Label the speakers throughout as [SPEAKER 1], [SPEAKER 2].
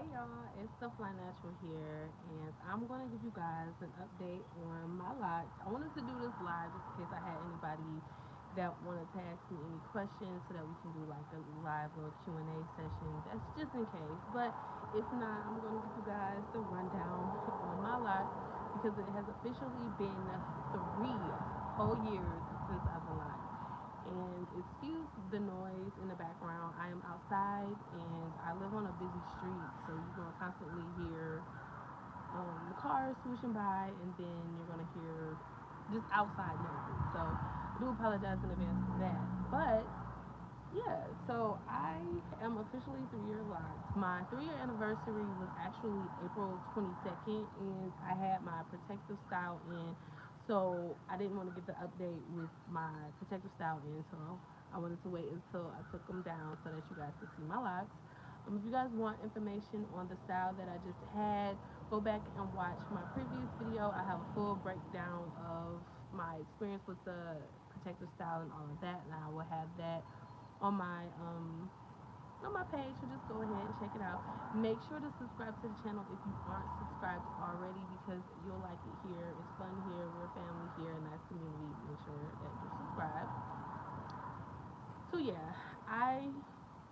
[SPEAKER 1] Hey y'all, it's the Fly Natural here, and I'm gonna give you guys an update on my locks. I wanted to do this live just in case I had anybody that wanted to ask me any questions, so that we can do like a live little Q&A session. That's just in case. But if not, I'm gonna give you guys the rundown on my locks because it has officially been 3 whole years since I've been locked. And excuse the noise in the background. I am outside and I live on a busy street, so you're gonna constantly hear the cars swishing by, and then you're gonna hear just outside noises. So I do apologize in advance for that. But yeah, so I am officially 3 year locked. My 3 year anniversary was actually April 22nd, and I had my protective style in. So I didn't want to get the update with my protective style in, so I wanted to wait until I took them down so that you guys could see my locks. If you guys want information on the style that I just had, go back and watch my previous video. I have a full breakdown of my experience with the protective style and all of that, and I will have that on my page, so just go ahead and check it out. Make sure to subscribe to the channel if you aren't subscribed already, because you'll like it here. It's fun here. We're family here, a nice community. Make sure that you're subscribed. So yeah, I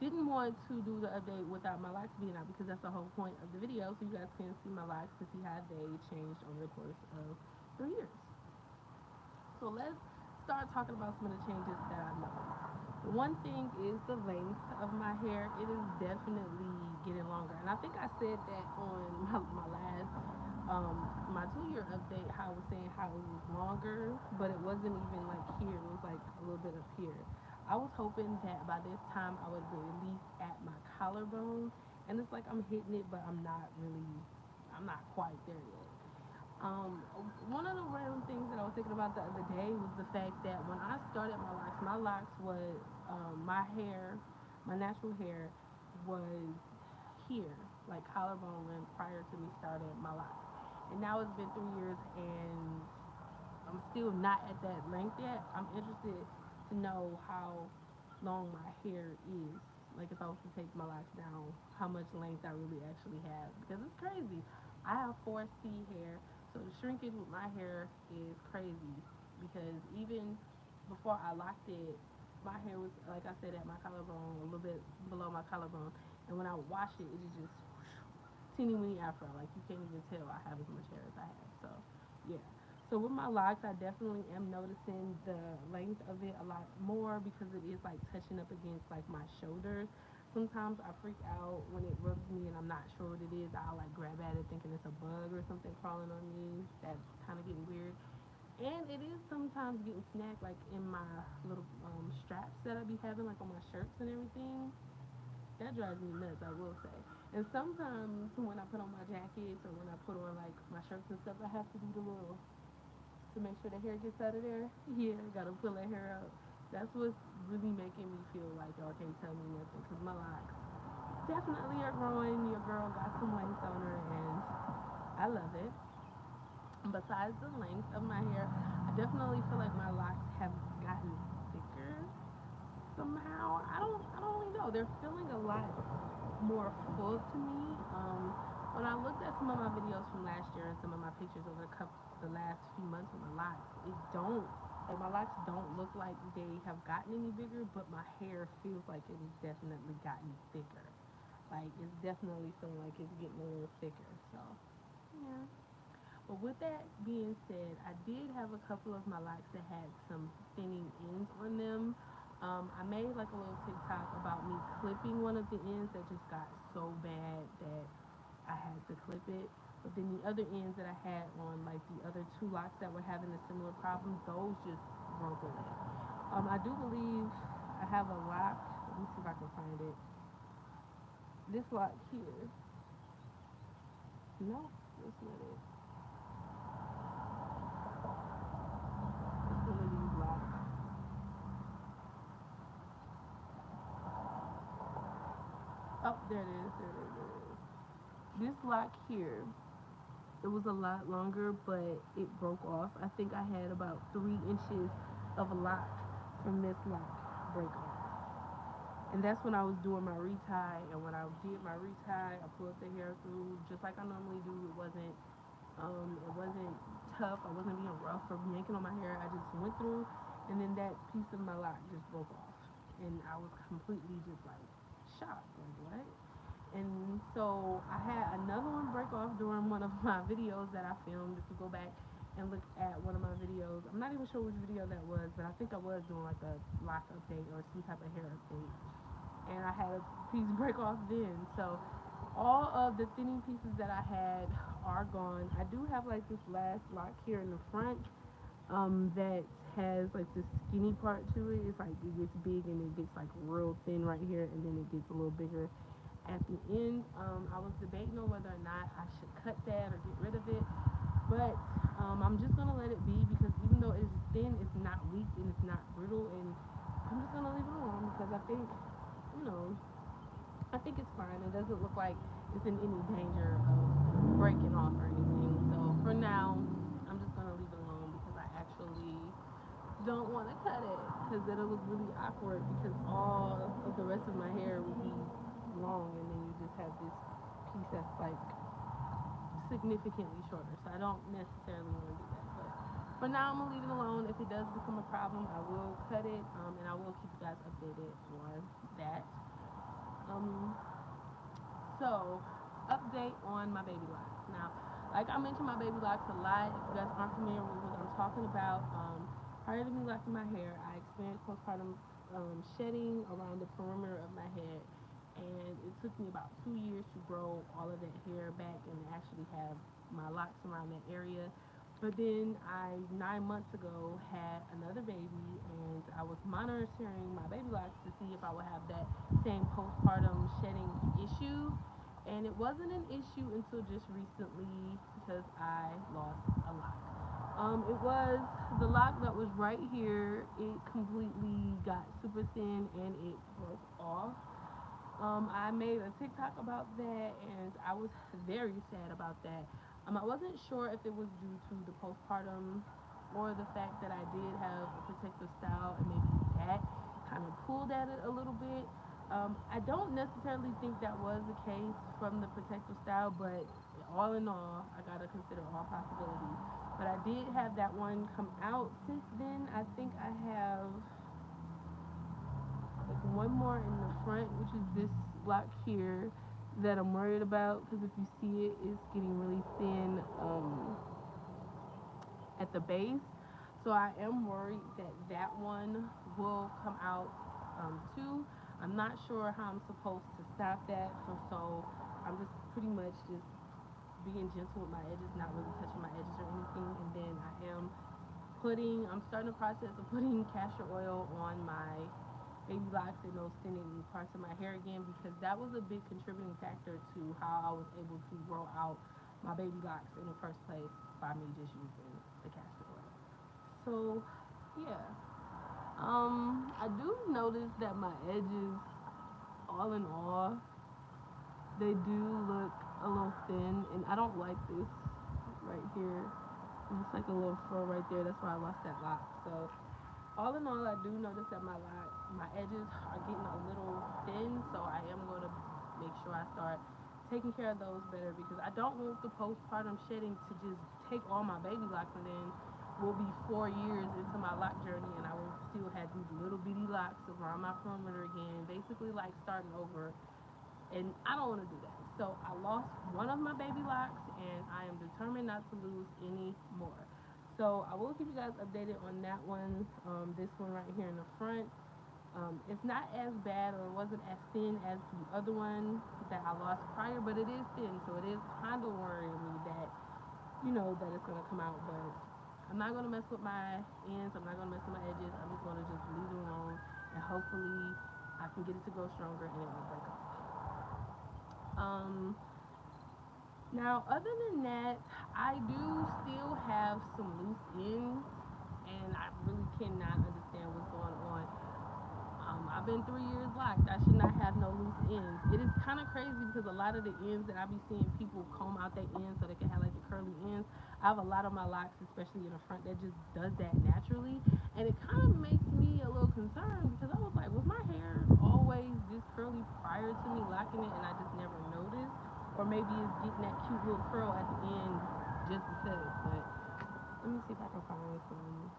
[SPEAKER 1] didn't want to do the update without my likes being out, because that's the whole point of the video, so you guys can see my likes and see how they changed over the course of 3 years. So let's start talking about some of the changes that I've noticed. One thing is the length of my hair. It is definitely getting longer. And I think I said that on my last, my 2 year update, how I was saying how it was longer, but it wasn't even like here. It was like a little bit up here. I was hoping that by this time I would be at least at my collarbone. And it's like I'm hitting it, but I'm not quite there yet. One of the random things that I was thinking about the other day was the fact that when I started my locks was my hair, my natural hair was here, like collarbone length, prior to me starting my locks. And now it's been 3 years, and I'm still not at that length yet. I'm interested to know how long my hair is. Like if I was to take my locks down, how much length I really actually have. Because it's crazy. I have 4C hair, so the shrinkage with my hair is crazy. Because even before I locked it, my hair was, like I said, at my collarbone, a little bit below my collarbone. And when I would wash it, it is just teeny weeny afro. Like you can't even tell I have as much hair as I have. So yeah. So with my locks, I definitely am noticing the length of it a lot more, because it is like touching up against like my shoulders. Sometimes I freak out when it rubs me and I'm not sure what it is. I'll like grab at it thinking it's a bug or something crawling on me. That's kind of getting weird. And it is sometimes getting snagged like in my little straps that I be having like on my shirts and everything. That drives me nuts, I will say. And sometimes when I put on my jackets or when I put on like my shirts and stuff, I have to do the little to make sure the hair gets out of there. Yeah, gotta pull that hair out. That's what's really making me feel like y'all can't tell me nothing, because my locks definitely are growing. Your girl got some length on her, and I love it. Besides the length of my hair, I definitely feel like my locks have gotten thicker somehow. I don't really know. They're feeling a lot more full to me. When I looked at some of my videos from last year and some of my pictures over the last few months with my locks, it don't like my locks don't look like they have gotten any bigger, but my hair feels like it has definitely gotten thicker. Like it's definitely feeling like it's getting a little thicker. So yeah. But with that being said, I did have a couple of my locks that had some thinning ends on them. I made like a little TikTok about me clipping one of the ends that just got so bad that I had to clip it. But then the other ends that I had on like the other two locks that were having a similar problem, those just broke away. I do believe I have a lock. Let me see if I can find it. This lock here. No, that's not it. It's one of these locks. Oh, there it is. There it is. There it is. This lock here, it was a lot longer, but it broke off. I think I had about 3 inches of a lock from this lock break off. And that's when I was doing my retie. And when I did my retie, I pulled the hair through just like I normally do. It wasn't tough. I wasn't being rough or yanking on my hair. I just went through, and then that piece of my lock just broke off, and I was completely just like shocked, like what? And so I had another one break off during one of my videos that I filmed. If you go back and look at one of my videos, I'm not even sure which video that was, but I think I was doing like a lock update or some type of hair update, and I had a piece break off then. So all of the thinning pieces that I had are gone. I do have like this last lock here in the front that has like this skinny part to it. It's like it gets big and it gets like real thin right here, and then it gets a little bigger at the end. I was debating on whether or not I should cut that or get rid of it, but I'm just gonna let it be because even though it's thin, it's not weak and it's not brittle, and I'm just gonna leave it alone because you know, I think it's fine. It doesn't look like it's in any danger of breaking off or anything. So for now, I'm just gonna leave it alone because I actually don't want to cut it because it'll look really awkward because all of the rest of my hair will be long and then you just have this piece that's like significantly shorter. So I don't necessarily want to do that. But for now, I'm gonna leave it alone. If it does become a problem, I will cut it, and I will keep you guys updated on that. Um, so, update on my baby locks. Now, like I mentioned, my baby locks a lot. If you guys aren't familiar with what I'm talking about, prior to me locking my hair, I experienced postpartum shedding around the perimeter of my head, and it took me about 2 years to grow all of that hair back and actually have my locks around that area. But then I 9 months ago had another baby, and I was monitoring my baby locks to see if I would have that same postpartum shedding issue. And it wasn't an issue until just recently because I lost a lock. It was the lock that was right here. It completely got super thin and it broke off. I made a TikTok about that, and I was very sad about that. I wasn't sure if it was due to the postpartum or the fact that I did have a protective style, and maybe that kind of pulled at it a little bit. I don't necessarily think that was the case from the protective style, but all in all, I gotta consider all possibilities. But I did have that one come out since then. I think I have like one more in the front, which is this lock here that I'm worried about because if you see it, it's getting really thin at the base. So I am worried that that one will come out too. I'm not sure how I'm supposed to stop that. So I'm just pretty much just being gentle with my edges, not really touching my edges or anything. And then I'm starting the process of putting castor oil on my baby locks and those thinning parts of my hair again because that was a big contributing factor to how I was able to grow out my baby locks in the first place by me just using the castor oil. So, yeah. I do notice that my edges, all in all, they do look a little thin, and I don't like this right here. It's like a little fur right there. That's why I lost that lock. So all in all, I do notice that my edges are getting a little thin, so I am going to make sure I start taking care of those better because I don't want the postpartum shedding to just take all my baby locks and then we'll be 4 years into my lock journey and I will still have these little bitty locks around my perimeter again, basically like starting over, and I don't want to do that. So I lost one of my baby locks, and I am determined not to lose any more. So I will keep you guys updated on that one. This one right here in the front. It's not as bad, or it wasn't as thin as the other one that I lost prior, but it is thin, so it is kind of worrying me that that it's gonna come out. But I'm not gonna mess with my ends. I'm not gonna mess with my edges. I'm just gonna just leave it alone, and hopefully I can get it to grow stronger and it won't break off. Um, Now, other than that, I do still have some loose ends, and I really cannot understand what's going on. I've been 3 years locked. I should not have no loose ends. It is kind of crazy because a lot of the ends that I be seeing people comb out their ends so they can have like the curly ends. I have a lot of my locks, especially in the front, that just does that naturally, and it kind of makes me a little concerned because I was like, was my hair always always this curly prior to me locking it and I just never noticed. Or maybe it's getting that cute little curl at the end just because. But let me see if I can find some.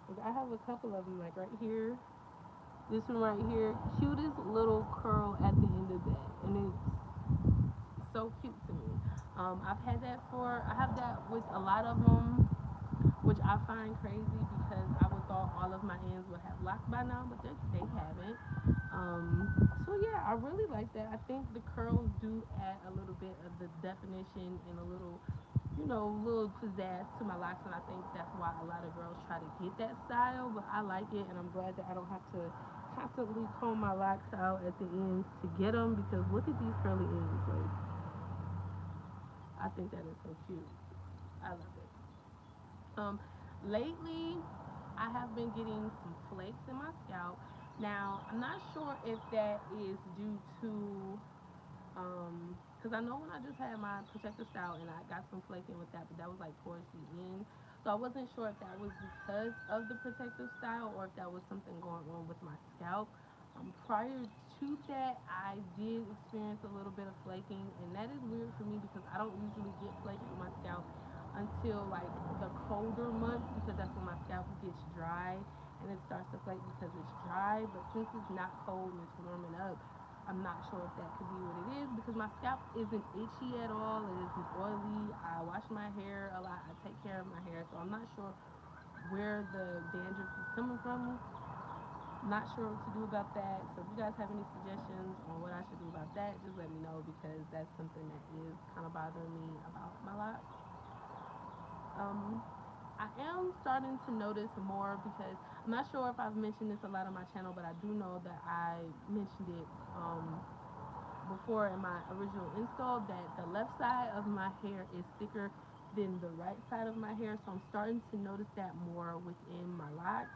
[SPEAKER 1] Like, I have a couple of them, like right here. This one right here, cutest little curl at the end of that, and it's so cute to me. I have that with a lot of them, which I find crazy because I would thought all of my ends would have locks by now, but they haven't. So yeah, I really like that. I think the curls do add a little bit of the definition and a little, little pizzazz to my locks, and I think that's why a lot of girls try to get that style. But I like it, and I'm glad that I don't have to constantly comb my locks out at the ends to get them because look at these curly ends. Like, I think that is so cute. I love it. Um, Lately, I have been getting some flakes in my scalp. Now, I'm not sure if that is due to because I know when I just had my protective style and I got some flaking with that, but that was like towards the end. So I wasn't sure if that was because of the protective style or if that was something going on with my scalp. Prior to that, I did experience a little bit of flaking, and that is weird for me because I don't usually get flakes on my scalp until like the colder months because that's when my scalp gets dry and it starts to flake because it's dry. But since it's not cold and it's warming up, I'm not sure if that could be what it is because my scalp isn't itchy at all. It isn't oily. I wash my hair a lot. I take care of my hair, so I'm not sure where the dandruff is coming from. Not sure what to do about that. So if you guys have any suggestions on what I should do about that, just let me know because that's something that is kind of bothering me about my locks. Um, I am starting to notice more because I'm not sure if I've mentioned this a lot on my channel, but I do know that I mentioned it before in my original install that the left side of my hair is thicker than the right side of my hair. So I'm starting to notice that more within my locks.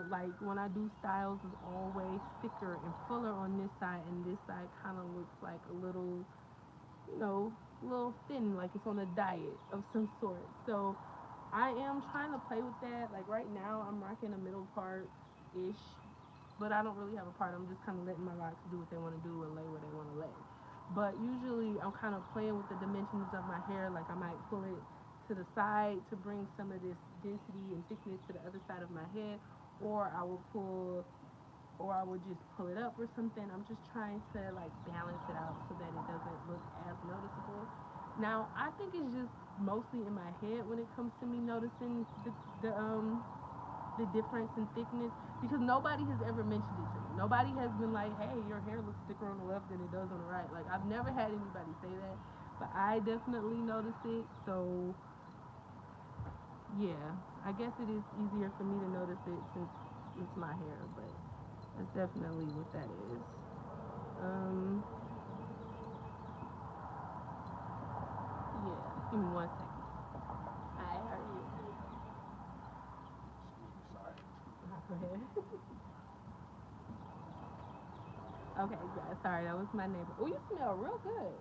[SPEAKER 1] Like when I do styles, it's always thicker and fuller on this side, and this side kind of looks like a little, you know, little thin, like it's on a diet of some sort. So I am trying to play with that. Like right now, I'm rocking a middle part ish, but I don't really have a part. I'm just kind of letting my locks do what they want to do and lay where they want to lay. But usually, I'm kind of playing with the dimensions of my hair. Like I might pull it to the side to bring some of this density and thickness to the other side of my head, or I will pull or I would just pull it up or something. I'm just trying to like balance it out so that it doesn't look as noticeable. Now I think it's just mostly in my head when it comes to me noticing the difference in thickness because nobody has ever mentioned it to me. Nobody has been like, hey, your hair looks thicker on the left than it does on the right. Like I've never had anybody say that, but I definitely notice it. So yeah, I guess it is easier for me to notice it since it's my hair, but that's definitely what that is. Um, yeah. Give me 1 second. Hi, how are you? Go ahead. Okay, yeah, sorry, that was my neighbor. Oh, you smell real good.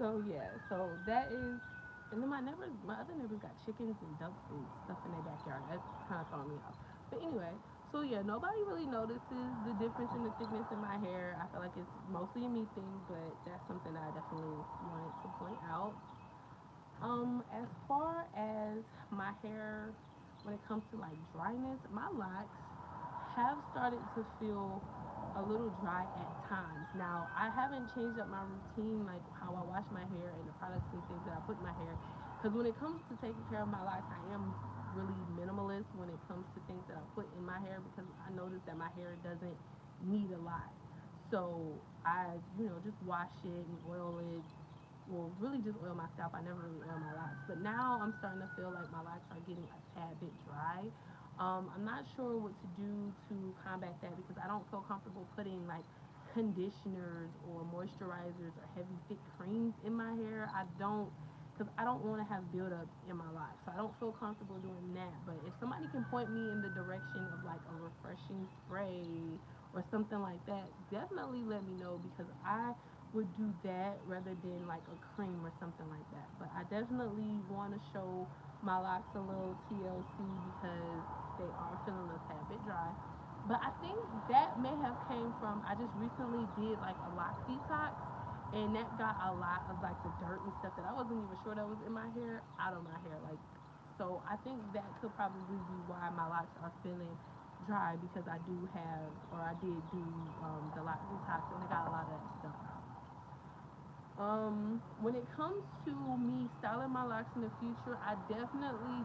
[SPEAKER 1] So yeah, so that is, and then my other neighbors got chickens and ducks and stuff in their backyard. That's kind of throwing me off. But anyway, so yeah, nobody really notices the difference in the thickness in my hair. I feel like it's mostly a me thing, but that's something that I definitely wanted to point out. As far as my hair, when it comes to like dryness, my locks have started to feel a little dry at times. Now, I haven't changed up my routine, like how I wash my hair and the products and things that I put in my hair. Because when it comes to taking care of my locks, I am really minimalist when it comes to things that I put in my hair because I notice that my hair doesn't need a lot. So I, just wash it and oil it, well, really just oil my scalp. I never really oil my locks. But now I'm starting to feel like my locks are getting a tad bit dry. I'm not sure what to do to combat that because I don't feel comfortable putting like conditioners or moisturizers or heavy thick creams in my hair. I don't because I don't want to have buildup in my locks. So I don't feel comfortable doing that. But if somebody can point me in the direction of like a refreshing spray or something like that, definitely let me know because I would do that rather than like a cream or something like that. But I definitely want to show my locks a little TLC because they are feeling a tad bit dry. But I think that may have came from I just recently did like a lock detox, and that got a lot of like the dirt and stuff that I wasn't even sure that was in my hair out of my hair. Like, so I think that could probably be why my locks are feeling dry because I do have or I did do the lock detox and it got a lot of that stuff out. When it comes to me styling my locks in the future, I definitely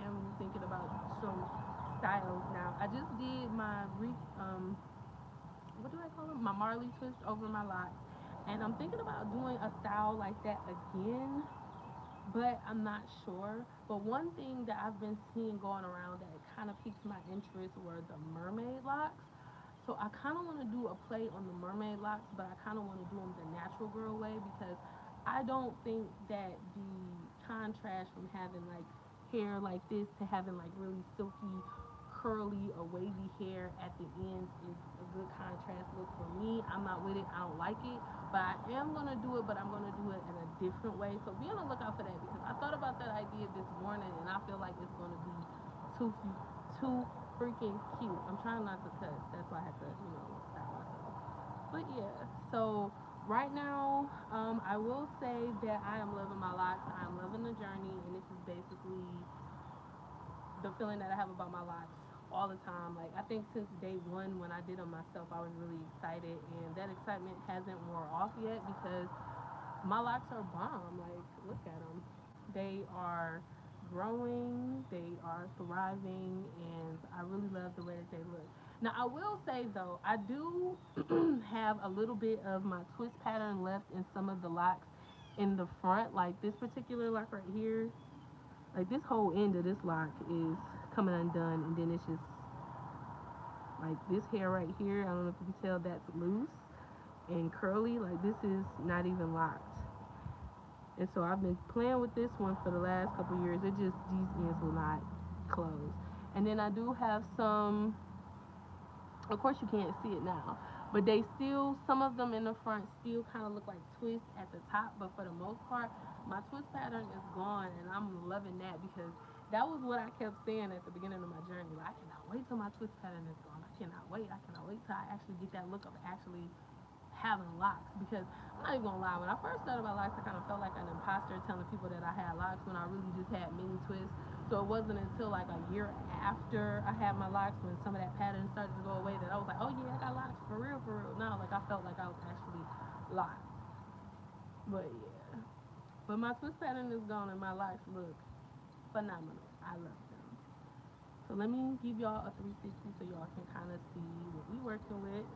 [SPEAKER 1] am thinking about some styles now. I just did my what do I call them? My Marley twist over my locks, and I'm thinking about doing a style like that again, but I'm not sure. But one thing that I've been seeing going around that kind of piqued my interest were the mermaid locks. So I kind of want to do a play on the mermaid locks, but I kind of want to do them the natural girl way because I don't think that the contrast from having like hair like this to having like really silky, curly or wavy hair at the ends is a good contrast look for me. I'm not with it. I don't like it, but I am gonna do it. But I'm gonna do it in a different way. So be on the lookout for that because I thought about that idea this morning and I feel like it's gonna be too too freaking cute. I'm trying not to cuss. That's why I had to, stop myself. But yeah, so right now, I will say that I am loving my locks. I am loving the journey, and this is basically the feeling that I have about my locks all the time. Like I think since day one when I did them myself, I was really excited, and that excitement hasn't wore off yet because my locks are bomb. Like look at them, they are growing, they are thriving, and I really love the way that they look. Now I will say though, I do have a little bit of my twist pattern left in some of the locks in the front. Like this particular lock right here, like this whole end of this lock is coming undone, and then it's just like this hair right here. I don't know if you can tell that's loose and curly. Like this is not even locked. And so I've been playing with this one for the last couple of years. It just these ends will not close. And then I do have some. Of course, you can't see it now, but they still some of them in the front still kind of look like twists at the top. But for the most part, my twist pattern is gone, and I'm loving that because that was what I kept saying at the beginning of my journey. Like, I cannot wait till my twist pattern is gone. I cannot wait. I cannot wait till I actually get that look of actually having locks because I'm not even gonna lie, when I first started about locks I kind of felt like an imposter telling people that I had locks when I really just had mini twists. So it wasn't until like a year after I had my locks when some of that pattern started to go away that I was like, oh yeah, I got locks for real now. Like I felt like I was actually locked. But yeah, but my twist pattern is gone and my locks look phenomenal. I love them. So let me give y'all a 360 so y'all can kind of see what we working with.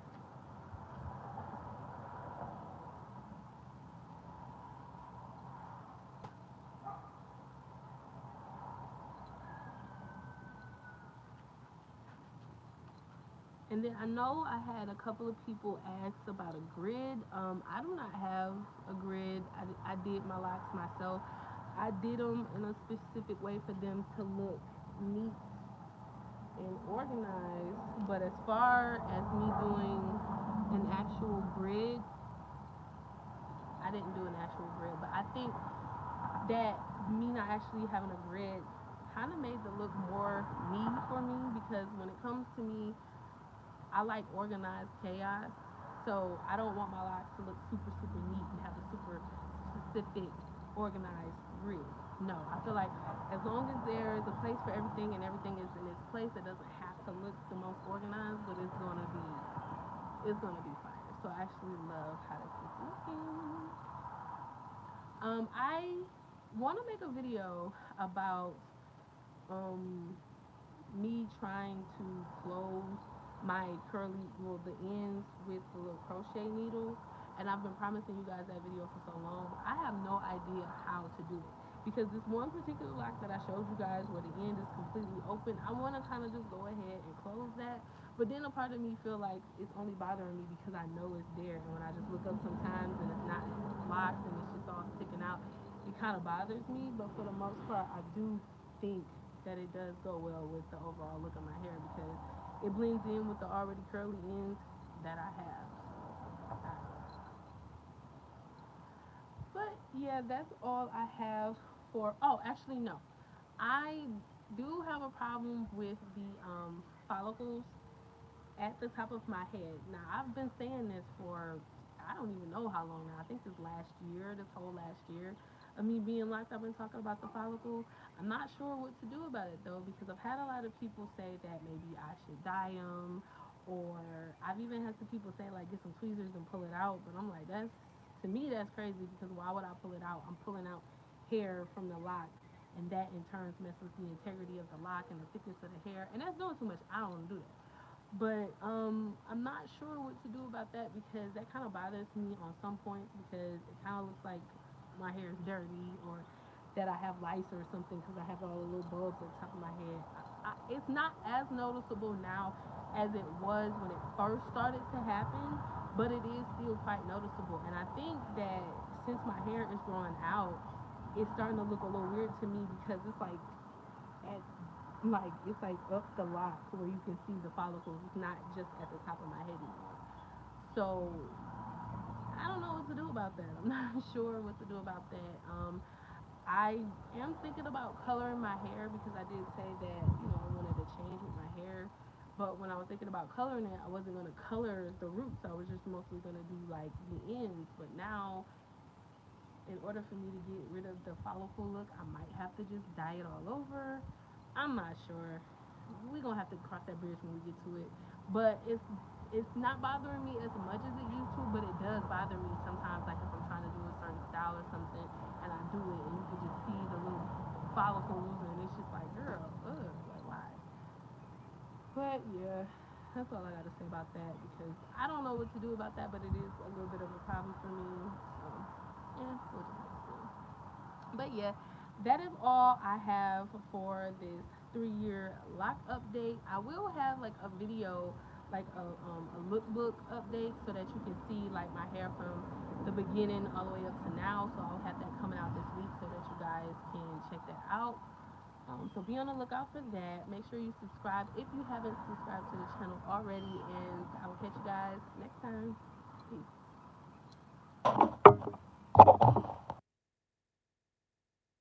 [SPEAKER 1] And then I know I had a couple of people ask about a grid. I do not have a grid. I did my locks myself. I did them in a specific way for them to look neat and organized. But as far as me doing an actual grid, I didn't do an actual grid. But I think that me not actually having a grid kind of made the look more me for me because when it comes to me, I like organized chaos. So I don't want my locks to look super neat and have a super specific organized grid. No, I feel like as long as there is a place for everything and everything is in its place, it doesn't have to look the most organized, but it's gonna be fire. So I actually love how this is looking. I want to make a video about um me trying to close my curly, well, the ends with the little crochet needle. And I've been promising you guys that video for so long. I have no idea how to do it. Because this one particular lock that I showed you guys where the end is completely open, I want to kind of just go ahead and close that. But then a part of me feel like it's only bothering me because I know it's there. And when I just look up sometimes and it's not locked and it's just all sticking out, it kind of bothers me. But for the most part, I do think that it does go well with the overall look of my hair because it blends in with the already curly ends that I have. So, yeah, that's all I have for. Oh, actually, no. I do have a problem with the follicles at the top of my head. Now, I've been saying this for I don't even know how long now. I think this last year, this whole last year of me being locked, I've been talking about the follicle. I'm not sure what to do about it though because I've had a lot of people say that maybe I should dye them, or I've even had some people say like get some tweezers and pull it out. But I'm like, that's to me that's crazy because why would I pull it out? I'm pulling out hair from the lock, and that in turn messes with the integrity of the lock and the thickness of the hair, and that's doing too much. I don't want to do that. But I'm not sure what to do about that because that kind of bothers me on some points because it kind of looks like my hair is dirty or that I have lice or something because I have all the little bulbs at the top of my head. It's not as noticeable now as it was when it first started to happen, but it is still quite noticeable. And I think that since my hair is growing out, it's starting to look a little weird to me because it's at it's like up the lock where you can see the follicles. It's not just at the top of my head anymore. So I don't know what to do about that. I'm not sure what to do about that. I am thinking about coloring my hair because I did say that I wanted to change with my hair. But when I was thinking about coloring it, I wasn't gonna color the roots. I was just mostly gonna do like the ends. But now in order for me to get rid of the follicle look, I might have to just dye it all over. I'm not sure. We're gonna have to cross that bridge when we get to it. But it's not bothering me as much as it used to, but it does bother me sometimes, like if I'm trying to do a certain style or something and I do it and you can just see the little follicles and it's just like, girl, ugh, like why? But yeah, that's all I gotta say about that because I don't know what to do about that, but it is a little bit of a problem for me. So yeah, we'll just have to see. But yeah, that is all I have for this 3 year lock update. I will have like a video, like a lookbook update, so that you can see like my hair from the beginning all the way up to now. So I'll have that coming out this week so that you guys can check that out. So be on the lookout for that. Make sure you subscribe if you haven't subscribed to the channel already, and I will catch you guys next time. Peace.